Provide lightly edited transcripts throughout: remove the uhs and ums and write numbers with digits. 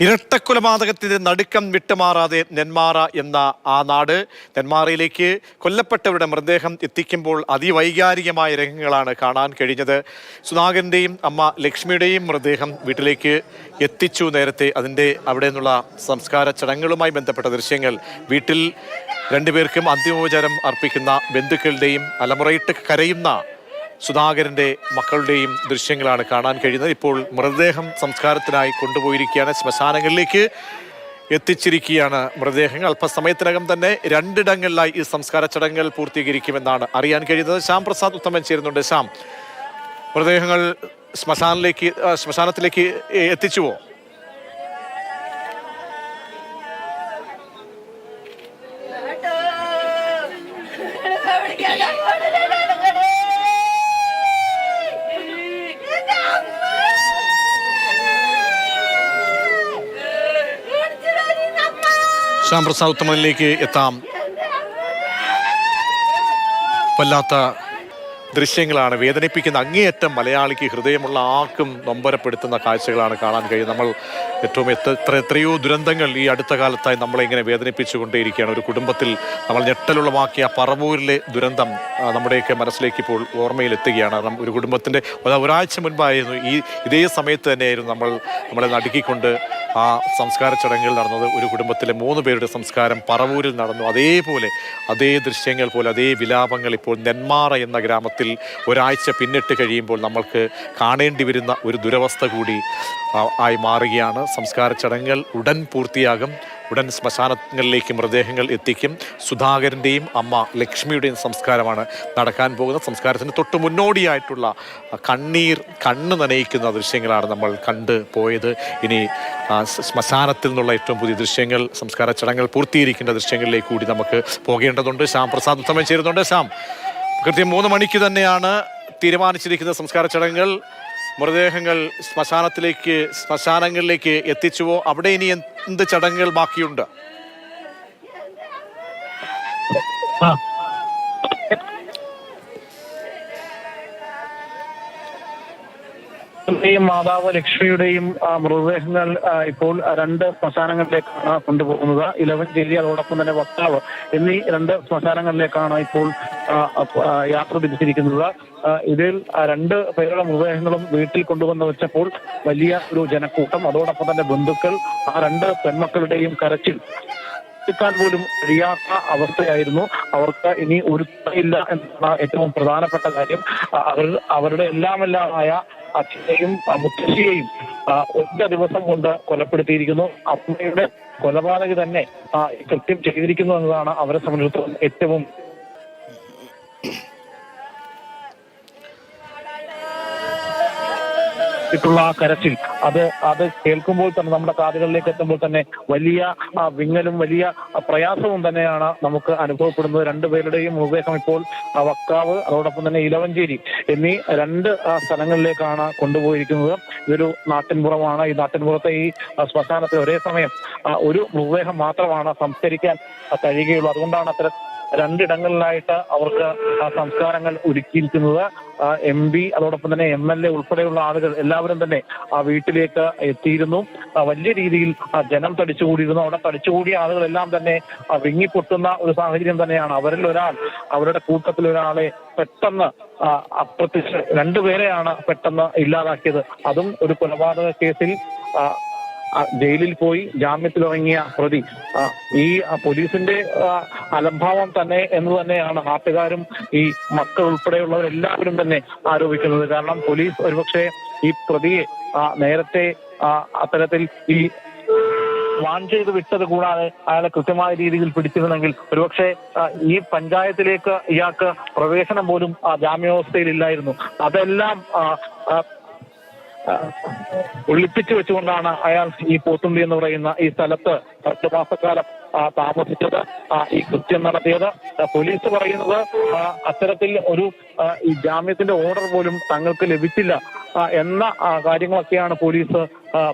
ഇരട്ടക്കൊലപാതകത്തിന്റെ നടുക്കം വിട്ടുമാറാതെ നെന്മാറ എന്ന ആ നാട്. നെന്മാറയിലേക്ക് കൊല്ലപ്പെട്ടവരുടെ മൃതദേഹം എത്തിക്കുമ്പോൾ അതിവൈകാരികമായ രംഗങ്ങളാണ് കാണാൻ കഴിഞ്ഞത്. സുധാകരന്റെയും അമ്മ ലക്ഷ്മിയുടെയും മൃതദേഹം വീട്ടിലേക്ക് എത്തിച്ചു നേരത്തെ. അവിടെ നിന്നുള്ള സംസ്കാര ചടങ്ങുകളുമായി ബന്ധപ്പെട്ട ദൃശ്യങ്ങൾ, വീട്ടിൽ രണ്ടുപേർക്കും അന്തിമോപചാരം അർപ്പിക്കുന്ന ബന്ധുക്കളുടെയും അലമുറയിട്ട് കരയുന്ന സുധാകരന്റെ മക്കളുടെയും ദൃശ്യങ്ങളാണ് കാണാൻ കഴിയുന്നത്. ഇപ്പോൾ മൃതദേഹം സംസ്കാരത്തിനായി കൊണ്ടുപോയിരിക്കുകയാണ്, ശ്മശാനങ്ങളിലേക്ക് എത്തിച്ചിരിക്കുകയാണ് മൃതദേഹങ്ങൾ. അല്പസമയത്തിനകം തന്നെ രണ്ടിടങ്ങളിലായി ഈ സംസ്കാര ചടങ്ങുകൾ പൂർത്തീകരിക്കുമെന്നാണ് അറിയാൻ കഴിയുന്നത്. ശ്യാം പ്രസാദ് ഉത്തമൻ ചേരുന്നുണ്ട്. ശ്യാം, മൃതദേഹങ്ങൾ ശ്മശാനത്തിലേക്ക് എത്തിച്ചുവോ? ശ്യാം പ്രസാദ് ഉത്തമനിലേക്ക് എത്താം. വല്ലാത്ത ദൃശ്യങ്ങളാണ്, വേദനിപ്പിക്കുന്ന, അങ്ങേയറ്റം മലയാളിക്ക് ഹൃദയമുള്ള ആർക്കും നൊമ്പരപ്പെടുത്തുന്ന കാഴ്ചകളാണ് കാണാൻ കഴിയുന്നത്. നമ്മൾ എത്രയോ ദുരന്തങ്ങൾ ഈ അടുത്ത കാലത്തായി നമ്മളെ ഇങ്ങനെ വേദനിപ്പിച്ചുകൊണ്ടേയിരിക്കുകയാണ്. ഒരു കുടുംബത്തിൽ നമ്മൾ ഞെട്ടലുളവാക്കിയ പറവൂരിലെ ദുരന്തം നമ്മുടെയൊക്കെ മനസ്സിലേക്ക് ഇപ്പോൾ ഓർമ്മയിലെത്തുകയാണ്. ഒരു കുടുംബത്തിൻ്റെ ഒരാഴ്ച മുൻപായിരുന്നു ഇതേ സമയത്ത് തന്നെയായിരുന്നു നമ്മളെ നടുക്കിക്കൊണ്ട് ആ സംസ്കാര ചടങ്ങുകൾ നടന്നത്. ഒരു കുടുംബത്തിലെ 3 പേരുടെ സംസ്കാരം പറവൂരിൽ നടന്നു. അതേ ദൃശ്യങ്ങൾ പോലെ, അതേ വിലാപങ്ങൾ ഇപ്പോൾ നെന്മാറ എന്ന ഗ്രാമത്തിൽ ഒരാഴ്ച പിന്നിട്ട് കഴിയുമ്പോൾ നമ്മൾക്ക് കാണേണ്ടി വരുന്ന ഒരു ദുരവസ്ഥ കൂടി ആയി മാറുകയാണ്. സംസ്കാര ചടങ്ങുകൾ ഉടൻ പൂർത്തിയാകും. ഉടൻ ശ്മശാനങ്ങളിലേക്ക് മൃതദേഹങ്ങൾ എത്തിക്കും. സുധാകരൻ്റെയും അമ്മ ലക്ഷ്മിയുടെയും സംസ്കാരമാണ് നടക്കാൻ പോകുന്നത്. സംസ്കാരത്തിന് തൊട്ട് മുന്നോടിയായിട്ടുള്ള കണ്ണ് നനയിക്കുന്ന ദൃശ്യങ്ങളാണ് നമ്മൾ കണ്ടു പോയത്. ഇനി ശ്മശാനത്തിൽ നിന്നുള്ള ഏറ്റവും പുതിയ ദൃശ്യങ്ങൾ, സംസ്കാര ചടങ്ങുകൾ പൂർത്തീകരിക്കേണ്ട ദൃശ്യങ്ങളിലേക്ക് കൂടി നമുക്ക് പോകേണ്ടതുണ്ട്. ശ്യാം പ്രസാദ് ഉത്തമൻ ചേരുന്നുണ്ട്. ശ്യാം, കൃത്യം 3 മണിക്ക് തന്നെയാണ് തീരുമാനിച്ചിരിക്കുന്ന സംസ്കാര ചടങ്ങുകൾ. മൃതദേഹങ്ങൾ ശ്മശാനങ്ങളിലേക്ക് എത്തിച്ചുവോ? അവിടെ ഇനി എന്ത് ചടങ്ങുകൾ ബാക്കിയുണ്ട്? മാതാവ് ലക്ഷ്മിയുടെയും മൃതദേഹങ്ങൾ ഇപ്പോൾ 2 ശ്മശാനങ്ങളിലേക്കാണ് കൊണ്ടുപോകുന്നത്. ഇലവഞ്ചേരി, അതോടൊപ്പം തന്നെ വക്താവ് എന്നീ 2 ശ്മശാനങ്ങളിലേക്കാണ് ഇപ്പോൾ യാത്ര തിരിച്ചിരിക്കുന്നത്. ഇതിൽ 2 പേരുടെ മൃതദേഹങ്ങളും വീട്ടിൽ കൊണ്ടുവന്ന് വെച്ചപ്പോൾ വലിയ ഒരു ജനക്കൂട്ടം, അതോടൊപ്പം തന്നെ ബന്ധുക്കൾ, ആ 2 പെൺമക്കളുടെയും കരച്ചിൽ ാൻ പോലും കഴിയാത്ത അവസ്ഥയായിരുന്നു. അവർക്ക് ഇനി ഒരുത്തമില്ല എന്നാണ് ഏറ്റവും പ്രധാനപ്പെട്ട കാര്യം. അവരുടെ എല്ലാമായ അച്ഛനെയും മുത്തശ്ശിയെയും 1 ദിവസം കൊണ്ട് കൊലപ്പെടുത്തിയിരിക്കുന്നു. അമ്മയുടെ കൊലപാതകി തന്നെ കൃത്യം ചെയ്തിരിക്കുന്നു എന്നതാണ് അവരെ സംബന്ധിച്ചിടത്തോളം ഏറ്റവും ുള്ള ആ കരച്ചിൽ. അത് കേൾക്കുമ്പോൾ തന്നെ, നമ്മുടെ കാതുകളിലേക്ക് എത്തുമ്പോൾ തന്നെ വലിയ വിങ്ങലും വലിയ പ്രയാസവും തന്നെയാണ് നമുക്ക് അനുഭവപ്പെടുന്നത്. 2 പേരുടെയും മൃതദേഹം ഇപ്പോൾ വക്താവ്, അതോടൊപ്പം തന്നെ ഇലവഞ്ചേരി എന്നീ 2 സ്ഥലങ്ങളിലേക്കാണ് കൊണ്ടുപോയിരിക്കുന്നത്. ഇതൊരു നാട്ടിൻപുറമാണ്. ഈ നാട്ടിൻപുറത്തെ ഈ ശ്മശാനത്തിൽ ഒരേ സമയം ഒരു മൃതദേഹം മാത്രമാണ് സംസ്കരിക്കാൻ കഴിയുകയുള്ളൂ. അതുകൊണ്ടാണ് അത്തരം 2 ഇടങ്ങളിലായിട്ട് അവർക്ക് സംസ്കാരങ്ങൾ ഒരുക്കിയിരിക്കുന്നത്. MP, അതോടൊപ്പം തന്നെ MLA ഉൾപ്പെടെയുള്ള ആളുകൾ എല്ലാവരും തന്നെ ആ വീട്ടിലേക്ക് എത്തിയിരുന്നു. വലിയ രീതിയിൽ ജനം തടിച്ചുകൂടിയിരുന്നു. അവിടെ തടിച്ചുകൂടിയ ആളുകളെല്ലാം തന്നെ വിങ്ങിപ്പൊട്ടുന്ന ഒരു സാഹചര്യം തന്നെയാണ്. അവരുടെ കൂട്ടത്തിൽ ഒരാളെ പെട്ടെന്ന് അപ്രത്യക്ഷ 2 പേരെയാണ് പെട്ടെന്ന് ഇല്ലാതാക്കിയത്. അതും ഒരു കൊലപാതക കേസിൽ ജയിലിൽ പോയി ജാമ്യത്തിലിറങ്ങിയ പ്രതി. ഈ പോലീസിന്റെ അലംഭാവം തന്നെ എന്ന് തന്നെയാണ് നാട്ടുകാരും ഈ മക്കൾ ഉൾപ്പെടെയുള്ളവരെല്ലാവരും തന്നെ ആരോപിക്കുന്നത്. കാരണം പോലീസ് ഒരുപക്ഷെ ഈ പ്രതിയെ നേരത്തെ അത്തരത്തിൽ ഈ വാൺ ചെയ്ത് വിട്ടത് കൂടാതെ അയാളെ കൃത്യമായ രീതിയിൽ പിടിച്ചിരുന്നെങ്കിൽ ഒരുപക്ഷെ ഈ പഞ്ചായത്തിലേക്ക് ഇയാൾക്ക് പ്രവേശനം പോലും ജാമ്യാവസ്ഥയിലില്ലായിരുന്നു. അതെല്ലാം ഒളിപ്പിച്ചു വെച്ചുകൊണ്ടാണ് അയാൾ ഈ പോത്തുണ്ടി എന്ന് പറയുന്ന ഈ സ്ഥലത്ത് 10 മാസക്കാലം താമസിച്ചത്, ഈ കൃത്യം നടത്തിയത്. പോലീസ് പറയുന്നത് അത്തരത്തിൽ ഒരു ഈ ജാമ്യത്തിന്റെ ഓർഡർ പോലും തങ്ങൾക്ക് ലഭിച്ചില്ല എന്ന കാര്യങ്ങളൊക്കെയാണ് പോലീസ്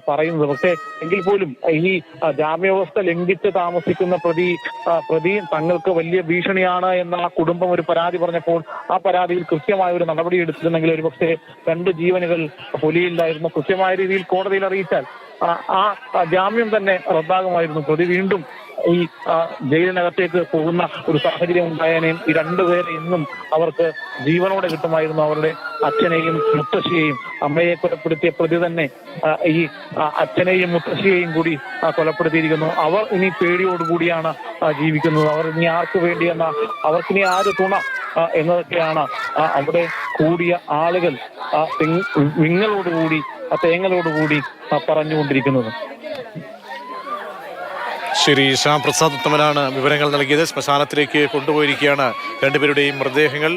പറയുന്നത്. പക്ഷേ എങ്കിൽ പോലും ഈ ജാമ്യാവസ്ഥ ലംഘിച്ച് താമസിക്കുന്ന പ്രതി തങ്ങൾക്ക് വലിയ ഭീഷണിയാണ് എന്ന ആ കുടുംബം ഒരു പരാതി പറഞ്ഞപ്പോൾ ആ പരാതിയിൽ കൃത്യമായ ഒരു നടപടി എടുത്തിരുന്നെങ്കിൽ ഒരുപക്ഷെ 2 ജീവനുകൾ പൊലിയില്ലായിരുന്നു. കൃത്യമായ രീതിയിൽ കോടതിയിൽ അറിയിച്ചാൽ ജാമ്യം തന്നെ റദ്ദാകുമായിരുന്നു. പ്രതി വീണ്ടും ഈ ജയിലിനകത്തേക്ക് പോകുന്ന ഒരു സാഹചര്യം ഉണ്ടായാലും ഈ രണ്ടുപേരെ ഇന്നും അവർക്ക് ജീവനോടെ കിട്ടുമായിരുന്നു. അവരുടെ അച്ഛനെയും മുത്തശ്ശിയെയും, അമ്മയെ കൊലപ്പെടുത്തിയ പ്രതി തന്നെ ഈ അച്ഛനെയും മുത്തശ്ശിയെയും കൂടി കൊലപ്പെടുത്തിയിരിക്കുന്നു. അവർ ഇനി പേടിയോടുകൂടിയാണ് ജീവിക്കുന്നത്. അവർ ഇനി ആർക്ക് വേണ്ടിയെന്ന, അവർക്കിനി ആര് തുണ എന്നതൊക്കെയാണ് അവിടെ കൂടിയ ആളുകൾ വിങ്ങളോടുകൂടി തേങ്ങലോടുകൂടി പറഞ്ഞുകൊണ്ടിരിക്കുന്നത്. ശരി, ശ്യാം പ്രസാദ് ഉത്തമനാണ് വിവരങ്ങൾ നൽകിയത്. ശ്മശാനത്തിലേക്ക് കൊണ്ടുപോയിരിക്കുകയാണ് രണ്ടുപേരുടെയും മൃതദേഹങ്ങൾ.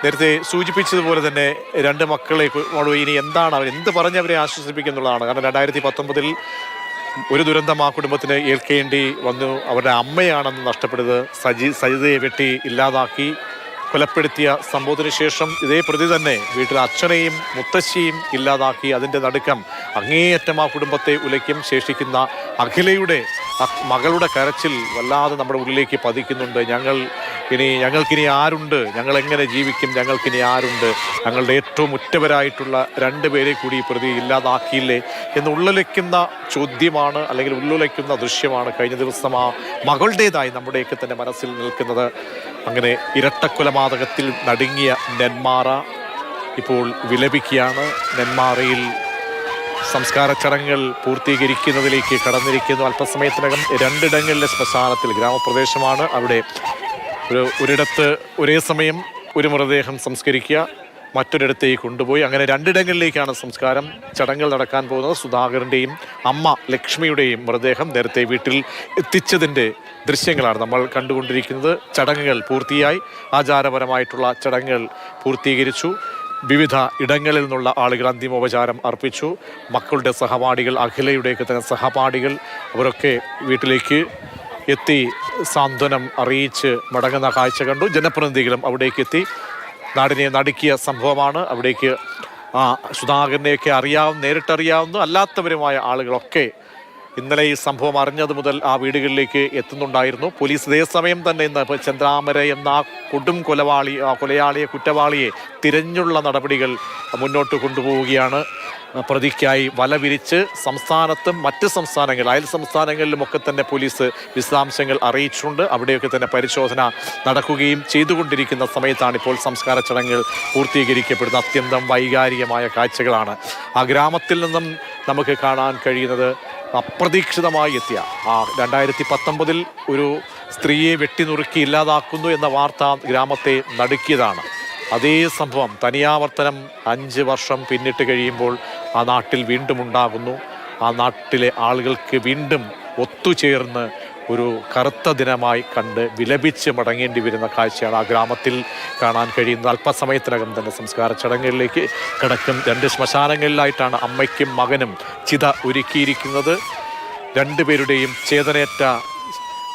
നേരത്തെ സൂചിപ്പിച്ചതുപോലെ തന്നെ രണ്ട് മക്കളെ ഇനി എന്താണ് അവർ എന്ത് പറഞ്ഞ് അവരെ ആശ്വസിപ്പിക്കുന്നുള്ളതാണ്. കാരണം 2019 ഒരു ദുരന്തം ആ കുടുംബത്തിന് ഏൽക്കേണ്ടി വന്നു. അവരുടെ അമ്മയാണെന്ന് നഷ്ടപ്പെടുന്നത്. സജിതയെ വെട്ടി ഇല്ലാതാക്കി കൊലപ്പെടുത്തിയ സംഭവത്തിന് ശേഷം ഇതേ പ്രതി തന്നെ വീട്ടിൽ അച്ഛനെയും മുത്തശ്ശിയും ഇല്ലാതാക്കി. അതിൻ്റെ നടുക്കം അങ്ങേയറ്റം ആ കുടുംബത്തെ ഉലയ്ക്കും. ശേഷിക്കുന്ന അഖിലയുടെ മകളുടെ കരച്ചിൽ വല്ലാതെ നമ്മുടെ ഉള്ളിലേക്ക് പതിക്കുന്നുണ്ട്. ഞങ്ങൾക്കിനി ആരുണ്ട്, ഞങ്ങൾ എങ്ങനെ ജീവിക്കും, ഞങ്ങൾക്കിനി ആരുണ്ട്, ഞങ്ങളുടെ ഏറ്റവും ഉറ്റവരായിട്ടുള്ള രണ്ടുപേരെ കൂടി പ്രതി ഇല്ലാതാക്കിയില്ലേ എന്ന് ഉള്ളുലയ്ക്കുന്ന ചോദ്യമാണ്, അല്ലെങ്കിൽ ഉള്ളുലയ്ക്കുന്ന ദൃശ്യമാണ് കഴിഞ്ഞ ദിവസം ആ മകളുടേതായി നമ്മുടെയൊക്കെ തന്നെ മനസ്സിൽ നിൽക്കുന്നത്. അങ്ങനെ ഇരട്ടക്കൊലപാതകത്തിൽ നടുങ്ങിയ നെന്മാറ ഇപ്പോൾ വിലപിക്കുകയാണ്. നെന്മാറയിൽ സംസ്കാര ചടങ്ങുകൾ പൂർത്തീകരിക്കുന്നതിലേക്ക് കടന്നിരിക്കുന്നു. അല്പസമയത്തിനകം രണ്ടിടങ്ങളിലെ ശ്മശാനത്തിൽ, ഗ്രാമപ്രദേശമാണ്, അവിടെ ഒരിടത്ത് ഒരേ സമയം ഒരു മൃതദേഹം സംസ്കരിക്കുക, മറ്റൊരിടത്തേക്ക് കൊണ്ടുപോയി അങ്ങനെ രണ്ടിടങ്ങളിലേക്കാണ് സംസ്കാരം ചടങ്ങുകൾ നടക്കാൻ പോകുന്നത്. സുധാകരൻ്റെയും അമ്മ ലക്ഷ്മിയുടെയും മൃതദേഹം നേരത്തെ വീട്ടിൽ എത്തിച്ചതിൻ്റെ ദൃശ്യങ്ങളാണ് നമ്മൾ കണ്ടുകൊണ്ടിരിക്കുന്നത്. ചടങ്ങുകൾ പൂർത്തിയായി, ആചാരപരമായിട്ടുള്ള ചടങ്ങുകൾ പൂർത്തീകരിച്ചു. വിവിധ ഇടങ്ങളിൽ നിന്നുള്ള ആളുകൾ അന്തിമോപചാരം അർപ്പിച്ചു. മക്കളുടെ സഹപാഠികൾ, അഖിലയുടെയൊക്കെ തന്നെ സഹപാഠികൾ, അവരൊക്കെ വീട്ടിലേക്ക് എത്തി സാന്ത്വനം അറിയിച്ച് മടങ്ങുന്ന കാഴ്ച കണ്ടു. ജനപ്രതിനിധികളും അവിടേക്ക് എത്തി. നാടിനെ നടുക്കിയ സംഭവമാണ്. അവിടേക്ക് സുധാകരനെയൊക്കെ നേരിട്ടറിയാവുന്ന അല്ലാത്തവരുമായ ആളുകളൊക്കെ ഇന്നലെ ഈ സംഭവം അറിഞ്ഞത് മുതൽ ആ വീടുകളിലേക്ക് എത്തുന്നുണ്ടായിരുന്നു. പോലീസ് ഇതേ സമയം തന്നെ ഇന്ന് ചന്ദ്രാമര എന്ന ആ കൊടും കൊലയാളിയെ, കുറ്റവാളിയെ തിരഞ്ഞുള്ള നടപടികൾ മുന്നോട്ട് കൊണ്ടുപോവുകയാണ്. പ്രതിക്കായി വല വിരിച്ച് സംസ്ഥാനത്തും മറ്റ് അയൽ സംസ്ഥാനങ്ങളിലുമൊക്കെ തന്നെ പോലീസ് വിശദാംശങ്ങൾ അറിയിച്ചിട്ടുണ്ട്. അവിടെയൊക്കെ തന്നെ പരിശോധന നടക്കുകയും ചെയ്തുകൊണ്ടിരിക്കുന്ന സമയത്താണ് ഇപ്പോൾ സംസ്കാര ചടങ്ങുകൾ പൂർത്തീകരിക്കപ്പെടുന്ന അത്യന്തം വൈകാരികമായ കാഴ്ചകളാണ് ആ ഗ്രാമത്തിൽ നിന്നും നമുക്ക് കാണാൻ കഴിയുന്നത്. അപ്രതീക്ഷിതമായി എത്തിയ 2019 ഒരു സ്ത്രീയെ വെട്ടിനുറുക്കി ഇല്ലാതാക്കുന്നു എന്ന വാർത്ത ഗ്രാമത്തെ നടുക്കിയതാണ്. അതേ സംഭവം തനിയാവർത്തനം 5 വർഷം പിന്നിട്ട് കഴിയുമ്പോൾ ആ നാട്ടിൽ വീണ്ടും ഉണ്ടാകുന്നു. ആ നാട്ടിലെ ആളുകൾക്ക് വീണ്ടും ഒത്തുചേർന്ന് ഒരു കറുത്ത ദിനമായി കണ്ട് വിലപിച്ച് മടങ്ങേണ്ടി വരുന്ന കാഴ്ചയാണ് ആ ഗ്രാമത്തിൽ കാണാൻ കഴിയുന്നത്. അല്പസമയത്തിനകം തന്നെ സംസ്കാര ചടങ്ങുകളിലേക്ക് കിടക്കും. 2 ശ്മശാനങ്ങളിലായിട്ടാണ് അമ്മയ്ക്കും മകനും ചിത ഒരുക്കിയിരിക്കുന്നത്. രണ്ടുപേരുടെയും ചേതനേറ്റ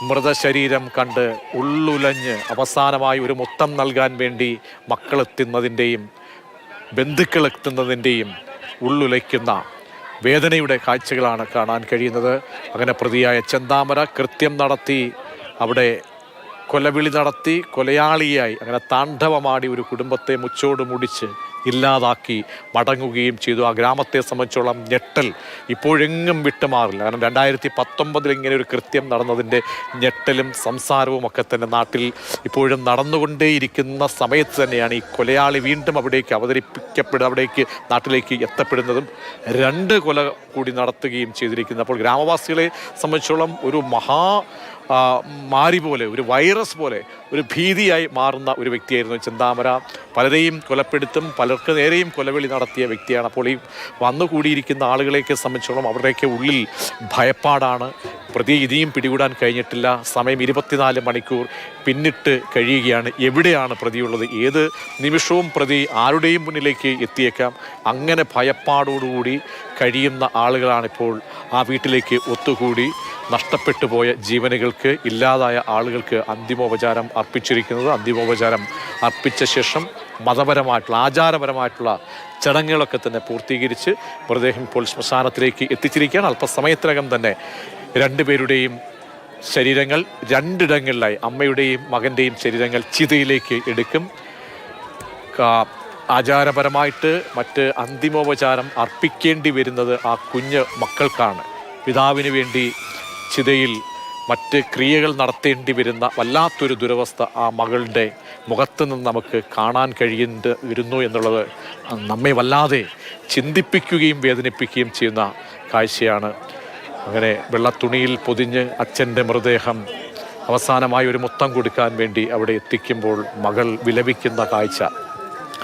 മൃതശരീരം കണ്ട് ഉള്ളുലഞ്ഞ് അവസാനമായി ഒരു മുത്തം നൽകാൻ വേണ്ടി മക്കളെത്തുന്നതിൻ്റെയും ബന്ധുക്കളെത്തുന്നതിൻ്റെയും ഉള്ളുലയ്ക്കുന്ന വേദനയുടെ കാഴ്ചകളാണ് കാണാൻ കഴിയുന്നത്. അങ്ങനെ പ്രതിയായ ചെന്താമര കൃത്യം നടത്തി, അവിടെ കൊലവിളി നടത്തി, കൊലയാളിയായി അങ്ങനെ താണ്ഡവമാടി ഒരു കുടുംബത്തെ മുച്ചോട് മുടിച്ച് ഇല്ലാതാക്കി മടങ്ങുകയും ചെയ്തു. ആ ഗ്രാമത്തെ സംബന്ധിച്ചോളം ഞെട്ടൽ ഇപ്പോഴെങ്ങും വിട്ടുമാറില്ല. കാരണം 2019 ഇങ്ങനെ ഒരു കൃത്യം നടന്നതിൻ്റെ ഞെട്ടലും സംസാരവും ഒക്കെ തന്നെ നാട്ടിൽ ഇപ്പോഴും നടന്നുകൊണ്ടേയിരിക്കുന്ന സമയത്ത് തന്നെയാണ് ഈ കൊലയാളി വീണ്ടും അവിടേക്ക് അവിടേക്ക് നാട്ടിലേക്ക് എത്തപ്പെടുന്നതും 2 കൊല കൂടി നടത്തുകയും ചെയ്തിരിക്കുന്നത്. അപ്പോൾ ഗ്രാമവാസികളെ സംബന്ധിച്ചോളം ഒരു മാരി പോലെ, ഒരു വൈറസ് പോലെ, ഒരു ഭീതിയായി മാറുന്ന ഒരു വ്യക്തിയായിരുന്നു ചെന്താമര. പലരെയും കൊലപ്പെടുത്തും, പലർക്ക് നേരെയും കൊലവിളി നടത്തിയ വ്യക്തിയാണ്. അപ്പോൾ ഈ വന്നുകൂടിയിരിക്കുന്ന ആളുകളെയൊക്കെ സംബന്ധിച്ചോളം അവരുടെയൊക്കെ ഉള്ളിൽ ഭയപ്പാടാണ്. പ്രതി ഇനിയും പിടികൂടാൻ കഴിഞ്ഞിട്ടില്ല. സമയം 24 മണിക്കൂർ പിന്നിട്ട് കഴിയുകയാണ്. എവിടെയാണ് പ്രതിയുള്ളത്? ഏത് നിമിഷവും പ്രതി ആരുടെയും മുന്നിലേക്ക് എത്തിയേക്കാം. അങ്ങനെ ഭയപ്പാടോടുകൂടി കഴിയുന്ന ആളുകളാണിപ്പോൾ ആ വീട്ടിലേക്ക് ഒത്തുകൂടി നഷ്ടപ്പെട്ടു പോയ ജീവനുകൾക്ക്, ഇല്ലാതായ ആളുകൾക്ക് അന്തിമോപചാരം അർപ്പിച്ചിരിക്കുന്നത്. അന്തിമോപചാരം അർപ്പിച്ച ശേഷം മതപരമായിട്ടുള്ള, ആചാരപരമായിട്ടുള്ള ചടങ്ങുകളൊക്കെ തന്നെ പൂർത്തീകരിച്ച് മൃതദേഹം ഇപ്പോൾ ശ്മശാനത്തിലേക്ക് എത്തിച്ചിരിക്കുകയാണ്. അല്പസമയത്തിനകം തന്നെ രണ്ടുപേരുടെയും ശരീരങ്ങൾ 2 ഇടങ്ങളിലായി, അമ്മയുടെയും മകൻ്റെയും ശരീരങ്ങൾ ചിതയിലേക്ക് എടുക്കും. ആചാരപരമായിട്ട് മറ്റ് അന്തിമോപചാരം അർപ്പിക്കേണ്ടി വരുന്നത് ആ കുഞ്ഞ് മക്കൾക്കാണ്. പിതാവിന് വേണ്ടി ചിതയിൽ മറ്റ് ക്രിയകൾ നടത്തേണ്ടി വരുന്ന വല്ലാത്തൊരു ദുരവസ്ഥ ആ മകളുടെ മുഖത്ത് നിന്ന് നമുക്ക് കാണാൻ കഴിയേണ്ടി വരുന്നു എന്നുള്ളത് നമ്മെ വല്ലാതെ ചിന്തിപ്പിക്കുകയും വേദനിപ്പിക്കുകയും ചെയ്യുന്ന കാഴ്ചയാണ്. അങ്ങനെ വെള്ളത്തുണിയിൽ പൊതിഞ്ഞ് അച്ഛൻ്റെ മൃതദേഹം അവസാനമായി ഒരു മുത്തം കൊടുക്കാൻ വേണ്ടി അവിടെ എത്തിക്കുമ്പോൾ മകൾ വിലപിക്കുന്ന കാഴ്ച,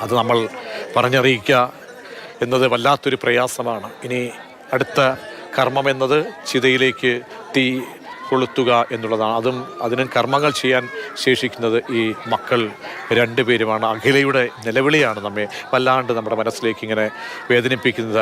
അത് നമ്മൾ പറഞ്ഞറിയിക്കുക എന്നത് വല്ലാത്തൊരു പ്രയാസമാണ്. ഇനി അടുത്ത കർമ്മം എന്നത് ചിതയിലേക്ക് തീ കൊളുത്തുക എന്നുള്ളതാണ്. അതിനും കർമ്മങ്ങൾ ചെയ്യാൻ ശേഷിക്കുന്നത് ഈ മക്കൾ രണ്ടുപേരുമാണ്. അഖിലയുടെ നിലവിളിയാണ് നമ്മെ വല്ലാണ്ട് നമ്മുടെ മനസ്സിലേക്ക് ഇങ്ങനെ വേദനിപ്പിക്കുന്നത്.